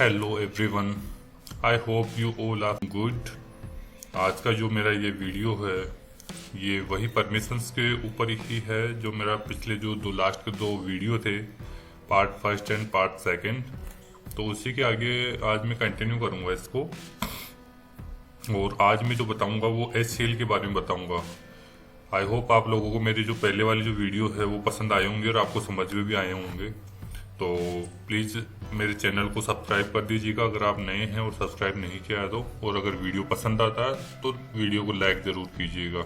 Hello everyone, I hope you all are good. आज का जो मेरा ये वीडियो है ये वही परमिशंस के ऊपर ही है जो मेरा पिछले जो लास्ट के दो वीडियो थे, part first and part second. तो उसी के आगे आज मैं कंटिन्यू करूँगा इसको। और आज मैं जो बताऊँगा वो HCL के बारे में बताऊँगा। आई होप आप लोगों को मेरी जो पहले वाली जो वीडियो है वो पसंद आए होंगे और आपको समझ में भी आए होंगे। तो प्लीज़ मेरे चैनल को सब्सक्राइब कर दीजिएगा अगर आप नए हैं और सब्सक्राइब नहीं किया है तो। और अगर वीडियो पसंद आता है तो वीडियो को लाइक ज़रूर कीजिएगा।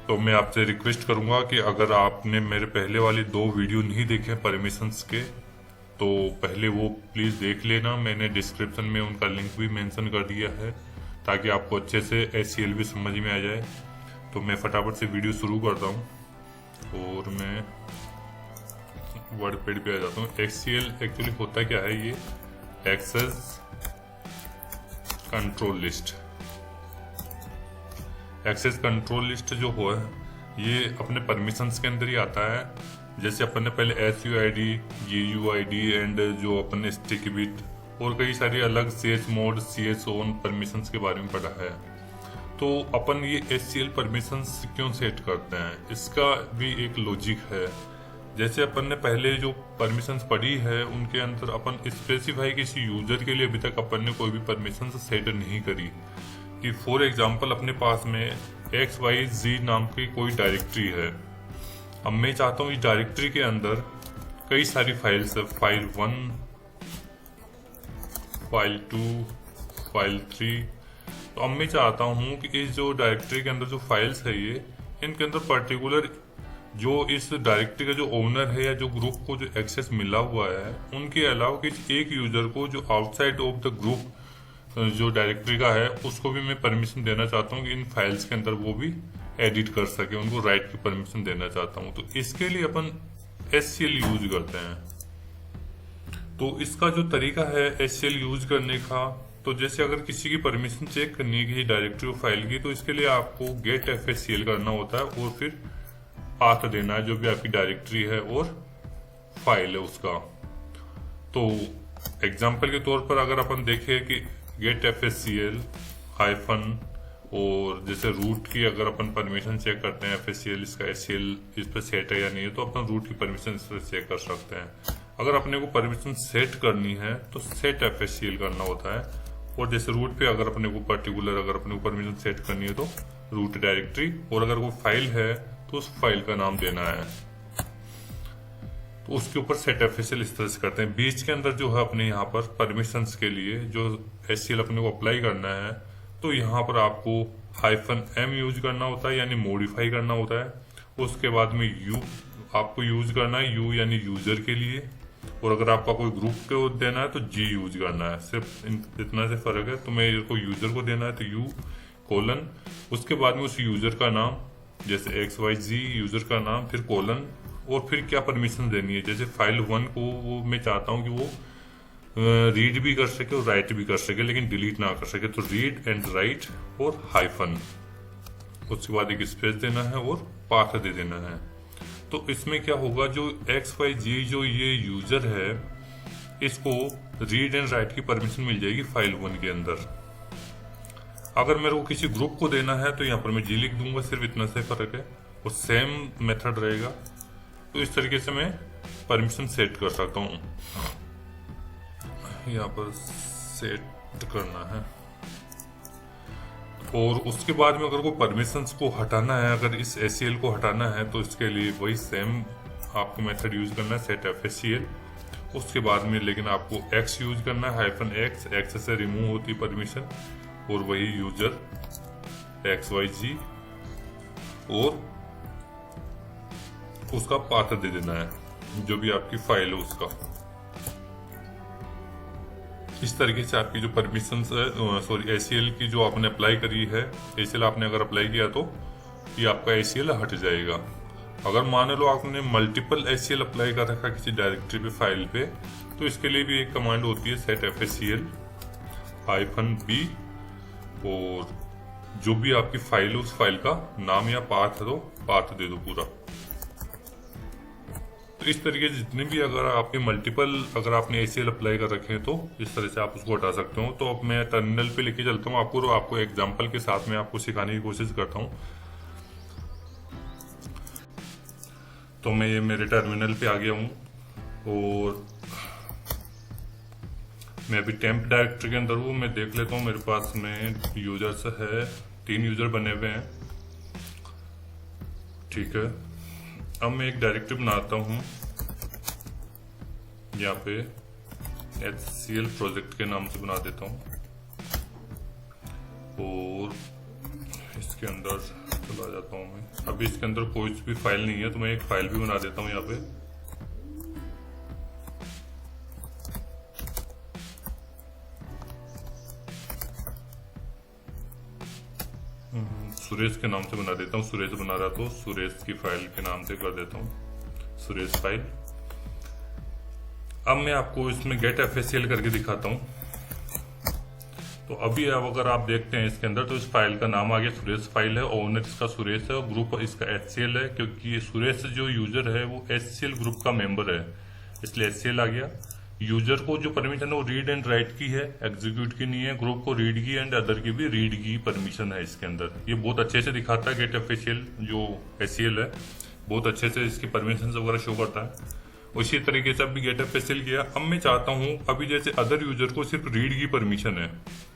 तो मैं आपसे रिक्वेस्ट करूंगा कि अगर आपने मेरे पहले वाली दो वीडियो नहीं देखे परमिशंस के तो पहले वो प्लीज़ देख लेना। मैंने डिस्क्रिप्शन में उनका लिंक भी मेंशन कर दिया है ताकि आपको अच्छे से HCL भी समझ में आ जाए। तो मैं फटाफट से वीडियो शुरू करता हूँ और मैं वर्ड पेड पे आ जाता हूँ। HCL एक्चुअली होता क्या है, ये access control list. Access control list जो हो ये अपने परमिशंस के अंदर ही आता है। जैसे अपन ने पहले SUID, GUID एंड जो अपन ने स्टिक बिट और कई सारी अलग CS mode, CS on permissions के बारे में पढ़ा है। तो अपन ये HCL परमिशंस क्यों सेट करते हैं, इसका भी एक लॉजिक है। जैसे अपन ने पहले जो परमिशंस पढ़ी है उनके अंदर अपन स्पेसिफाई किसी यूजर के लिए अभी तक अपन ने कोई भी परमिशन सेट नहीं करी। कि फॉर एग्जांपल अपने पास में XYZ नाम की कोई डायरेक्टरी है। अब मैं चाहता हूँ इस डायरेक्टरी के अंदर कई सारी फाइल्स है, फाइल 1, फाइल 2, फाइल 3। तो अब मैं चाहता हूँ कि इस जो डायरेक्टरी के अंदर जो फाइल्स है ये इनके अंदर पर्टिकुलर जो इस डायरेक्टरी का जो ओनर है या जो ग्रुप को जो एक्सेस मिला हुआ है उनके अलावा किसी एक यूजर को जो आउटसाइड ऑफ द ग्रुप जो डायरेक्टरी का है उसको भी मैं परमिशन देना चाहता हूँ कि इन फाइल्स के अंदर वो भी एडिट कर सके, उनको राइट की परमिशन देना चाहता हूँ। तो इसके लिए अपन HCL यूज करते हैं। तो इसका जो तरीका है HCL यूज करने का, तो जैसे अगर किसी की परमिशन चेक करनी है किसी डायरेक्टरी फाइल की तो इसके लिए आपको गेट FSCL करना होता है और फिर पाथ देना है जो भी आपकी डायरेक्टरी है और फाइल है उसका। तो एग्जांपल के तौर पर अगर अपन देखें कि गेट FSCL हाइफन और जैसे रूट की अगर अपन परमिशन चेक करते हैं FSCL इसका HCL इस पर सेट है या नहीं है तो अपन रूट की परमिशन इस पर चेक कर सकते हैं। अगर अपने को परमिशन सेट करनी है तो सेट FSCL करना होता है। और जैसे रूट पे अगर अपने को पर्टिकुलर अगर अपने को परमिशन सेट करनी है तो रूट डायरेक्टरी, और अगर वो फाइल है तो उस फाइल का नाम देना है। तो उसके ऊपर सेट FSCL इस तरह से करते हैं। बीच के अंदर जो है अपने यहाँ पर परमिशंस के लिए जो HCL अपने को अप्लाई करना है तो यहाँ पर आपको -M यूज करना होता है यानी मॉडिफाई करना होता है। उसके बाद में U आपको यूज करना है, U यानी यूजर के लिए। और अगर आपका कोई ग्रुप को देना है तो G यूज करना है। सिर्फ इतना से फर्क है। तो मेरे को यूजर को देना है तो U:, उसके बाद में उस यूजर का नाम जैसे XYZ यूजर का नाम, फिर कोलन, और फिर क्या परमिशन देनी है। जैसे फाइल 1 को वो मैं चाहता हूँ कि वो रीड भी कर सके और राइट भी कर सके लेकिन डिलीट ना कर सके, तो रीड एंड राइट और हाइफन, उसके बाद एक स्पेस देना है और पाथ दे देना है। तो इसमें क्या होगा, जो XYZ जो ये यूजर है इसको रीड एंड राइट की परमिशन मिल जाएगी फाइल 1 के अंदर। अगर मेरे को किसी ग्रुप को देना है तो यहाँ पर मैं G लिख दूंगा, सिर्फ इतना से फर्क है और सेम मेथड रहेगा। तो इस तरीके से मैं परमिशन सेट कर सकता हूँ। यहाँ पर सेट करना है और उसके बाद में अगर कोई परमिशंस को हटाना है, अगर इस HCL को हटाना है तो इसके लिए वही सेम आपको मेथड यूज करना है, सेट FSCL। उसके बाद में लेकिन आपको X यूज करना है, -X से रिमूव होती परमिशन, और वही यूजर XYZ और उसका पाथ दे देना है जो भी आपकी फाइल है उसका। इस तरीके से आपकी जो परमिशन HCL की जो आपने अप्लाई करी है, HCL आपने अगर अप्लाई किया तो ये आपका HCL हट जाएगा। अगर मान लो आपने मल्टीपल HCL अप्लाई कर रखा किसी डायरेक्टरी पे फाइल पे तो इसके लिए भी एक कमांड होती है सेट FSCL -B, और जो भी आपकी फाइल है उस फाइल का नाम या पाथ है तो पाथ दे दो पूरा। तो इस तरीके से जितने भी अगर आपके मल्टीपल अगर आपने ACL अप्लाई कर रखे हैं तो इस तरह से आप उसको हटा सकते हो। तो अब मैं टर्मिनल पे लेके चलता हूँ आपको, और आपको एग्जांपल के साथ में आपको सिखाने की कोशिश करता हूँ। तो मैं ये मेरे टर्मिनल पे आ गया हूँ, और मैं अभी टेम्प डायरेक्टरी के अंदर हूँ। मैं देख लेता हूँ मेरे पास में यूजर्स है, 3 यूजर बने हुए हैं, ठीक है। अब मैं एक डायरेक्टरी बनाता हूँ यहाँ पे, HCL प्रोजेक्ट के नाम से बना देता हूँ, और इसके अंदर चला जाता हूँ मैं। अभी इसके अंदर कोई भी फाइल नहीं है, तो मैं एक फाइल भी बना देता हूँ यहाँ पे। सुरेश के नाम से बना देता हूँ, सुरेश बना रहा तो सुरेश की फाइल के नाम से कर देता हूँ, सुरेश फाइल। अब मैं आपको इसमें गेट FACL करके दिखाता हूँ। तो अभी अब अगर आप देखते हैं इसके अंदर, तो इस फाइल का नाम आ गया सुरेश फाइल है, ओनर इसका सुरेश है, और ग्रुप इसका HCL है, क्योंकि ये सुरेश जो यूजर है वो HCL ग्रुप का मेंबर है, इसलिए HCL आ गया। यूजर को जो परमिशन है वो रीड एंड राइट की है, एग्जीक्यूट की नहीं है। ग्रुप को रीड की एंड अदर की भी रीड की परमिशन है इसके अंदर। ये बहुत अच्छे से दिखाता है गेट FACL जो HCL है, बहुत अच्छे से इसकी परमिशन वगैरह शो करता है। उसी तरीके से अभी गेट FACL किया। अब मैं चाहता हूँ अभी जैसे अदर यूजर को सिर्फ रीड की परमिशन है,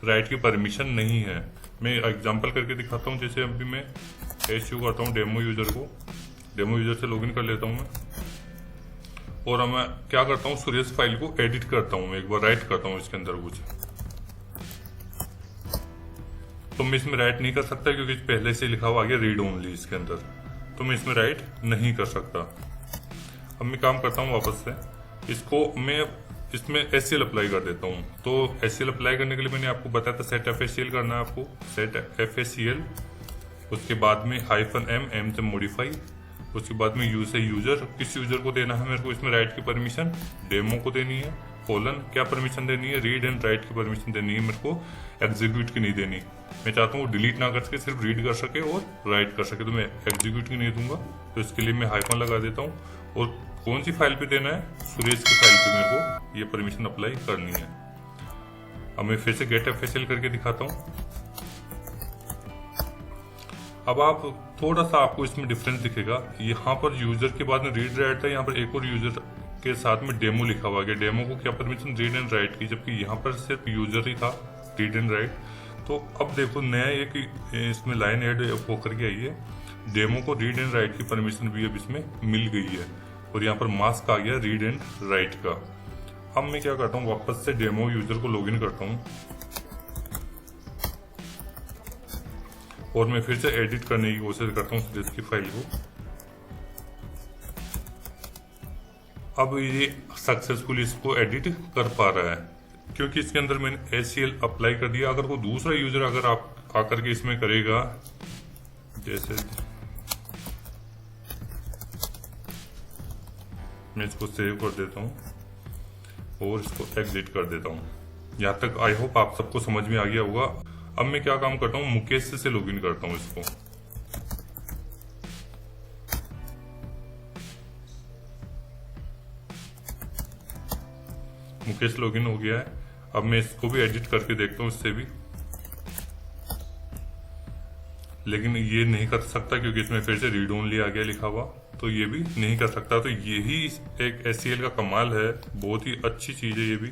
राइट की परमिशन नहीं है। मैं एग्जाम्पल करके दिखाता हूँ। जैसे अभी मैं इश्यू करता हूँ डेमो यूजर को, डेमो यूजर से लॉगिन कर लेता हूँ मैं, और मैं क्या करता हूँ सुरेश फाइल को एडिट करता हूँ, एक बार राइट करता हूँ इसके अंदर कुछ। तो मैं इसमें राइट नहीं कर सकता क्योंकि पहले से लिखा हुआ आ गया रीड ओनली इसके अंदर, तो मैं इसमें राइट नहीं कर सकता। अब मैं काम करता हूँ वापस से, इसको मैं इसमें HCL अप्लाई कर देता हूँ। तो HCL अप्लाई करने के लिए मैंने आपको बताया था सेट FACL करना है आपको, सेट FACL, उसके बाद में -m से मॉडिफाई, उसके बाद में यूज है यूजर, किस यूजर को देना है मेरे को इसमें राइट की परमिशन, डेमो को देनी है, कोलन क्या परमिशन देनी है, रीड एंड राइट की परमिशन देनी है मेरे को, एग्जीक्यूट की नहीं देनी। मैं चाहता हूँ डिलीट ना कर सके, सिर्फ रीड कर सके और राइट कर सके, तो मैं एग्जीक्यूट की नहीं दूंगा। तो इसके लिए मैं हाइफन लगा देता हूँ, और कौन सी फाइल पे देना है, सुरेश की फाइल पे मेरे को ये परमिशन अप्लाई करनी है। अब मैं फिर से गेट FACL करके दिखाता हूँ। अब आप थोड़ा सा आपको इसमें डिफरेंस दिखेगा, यहाँ पर यूजर के बाद में रीड राइट था, यहाँ पर एक और यूजर के साथ में डेमो लिखा हुआ है। डेमो को क्या परमिशन, रीड एंड राइट की, जबकि यहाँ पर सिर्फ यूजर ही था, रीड एंड राइट। तो अब देखो नया एक इसमें लाइन ऐड होकर के आई है, डेमो को रीड एंड राइट की परमिशन भी अब इसमें मिल गई है, और यहाँ पर मास्क आ गया रीड एंड राइट का। अब मैं क्या करता हूँ, वापस से डेमो यूजर को लॉगिन करता हूँ, और मैं फिर से एडिट करने की कोशिश करता हूँ सुरेश की फाइल को। अब ये सक्सेसफुली इसको एडिट कर पा रहा है, क्योंकि इसके अंदर मैंने HCL अप्लाई कर दिया। अगर कोई दूसरा यूजर अगर आप आकर के इसमें करेगा, जैसे मैं इसको सेव कर देता हूँ और इसको एग्जिट कर देता हूँ। यहाँ तक आई होप आप सबको समझ में आ गया होगा। अब मैं क्या काम करता हूँ, मुकेश से लॉगिन करता हूँ इसको। मुकेश लॉगिन हो गया है। अब मैं इसको भी एडिट करके देखता हूँ इससे भी, लेकिन ये नहीं कर सकता क्योंकि इसमें फिर से रीड ओनली आ गया लिखा हुआ, तो ये भी नहीं कर सकता। तो यही एक HCL का कमाल है, बहुत ही अच्छी चीज है ये भी,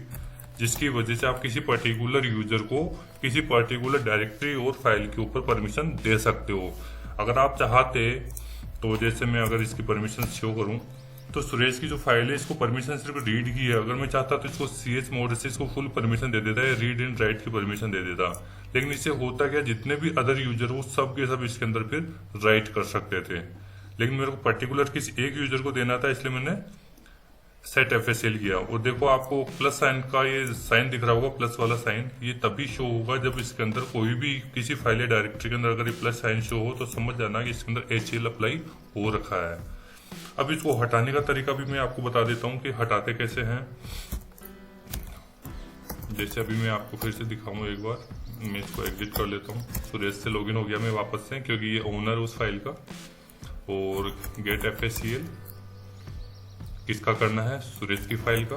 जिसकी वजह से आप किसी पर्टिकुलर यूजर को किसी पर्टिकुलर डायरेक्टरी और फाइल के ऊपर परमिशन दे सकते हो। अगर आप चाहते तो जैसे मैं अगर इसकी परमिशन शो करूं, तो सुरेश की जो फाइल है इसको परमिशन सिर्फ रीड की है। अगर मैं चाहता तो इसको CS मोड से इसको फुल परमिशन दे देता है, रीड एंड राइट की परमिशन दे देता। लेकिन इससे होता क्या, जितने भी अदर यूजर हो सब के सब इसके अंदर फिर राइट कर सकते थे, लेकिन मेरे को पर्टिकुलर किसी एक यूजर को देना था, इसलिए मैंने सेट FACL किया। और देखो आपको प्लस साइन का ये साइन दिख रहा होगा, प्लस वाला साइन, ये तभी शो होगा जब इसके अंदर कोई भी किसी फाइल या डायरेक्टरी के अंदर अगर ये प्लस साइन शो हो, तो समझ जाना कि इसके अंदर HCL अप्लाई हो रखा है। अब इसको हटाने का तरीका भी मैं आपको बता देता हूँ कि हटाते कैसे हैं। जैसे अभी मैं आपको फिर से दिखाऊंगा एक बार, मैं इसको एग्जिट कर लेता हूँ। सुरेश से लॉगिन हो गया मैं वापस से, क्योंकि ये ओनर है उस फाइल का। और गेट FACL किसका करना है, सुरेश की फाइल का।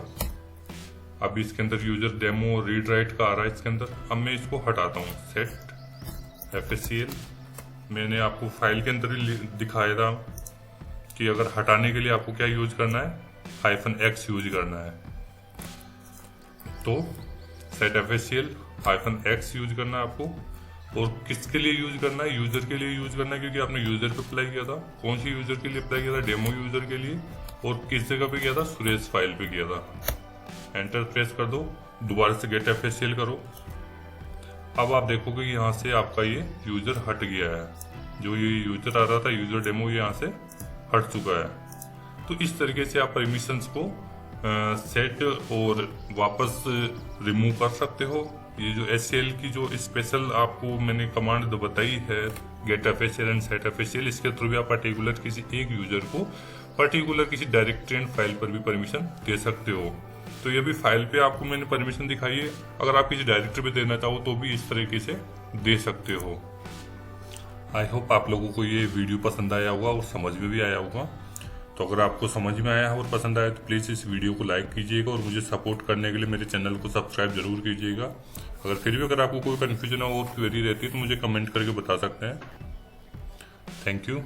अब इसके अंदर यूजर डेमो रीड राइट का आ रहा है इसके अंदर। अब मैं इसको हटाता हूँ, सेट FACL। मैंने आपको फाइल के अंदर ही दिखाया था कि अगर हटाने के लिए आपको क्या यूज करना है, -x यूज करना है। तो सेट FACL -x यूज करना है आपको। और किसके लिए यूज करना है, यूजर के लिए यूज करना है, क्योंकि आपने यूजर पे अप्लाई किया था। कौन सी यूजर के लिए अप्लाई किया था, डेमो यूजर के लिए। और किस जगह पे किया था, सुरेश फाइल पे किया था। एंटर प्रेस कर दो, दोबारा से गेट FACL करो। अब आप देखोगे कि यहाँ से आपका ये यूजर हट गया है। जो ये यूजर आ रहा था, यूजर डेमो, ये यहाँ से हट चुका है। तो इस तरीके से आप परमिशंस को सेट और वापस रिमूव कर सकते हो। ये जो SCL की जो स्पेशल आपको मैंने कमांड बताई है, get FACL and set FACL, इसके थ्रू भी आप पर्टिकुलर किसी एक यूजर को पर्टिकुलर किसी डायरेक्टरी एंड फाइल पर भी परमिशन दे सकते हो। तो ये भी फाइल पे आपको मैंने परमिशन दिखाई है। अगर आप किसी डायरेक्टरी पे देना चाहो तो भी इस तरीके से दे सकते हो। आई होप आप लोगों को ये वीडियो पसंद आया होगा और समझ में भी आया होगा। तो अगर आपको समझ में आया और पसंद आया तो प्लीज़ इस वीडियो को लाइक कीजिएगा और मुझे सपोर्ट करने के लिए मेरे चैनल को सब्सक्राइब जरूर कीजिएगा। अगर आपको कोई कन्फ्यूजन हो और क्वेरी रहती है तो मुझे कमेंट करके बता सकते हैं। Thank you.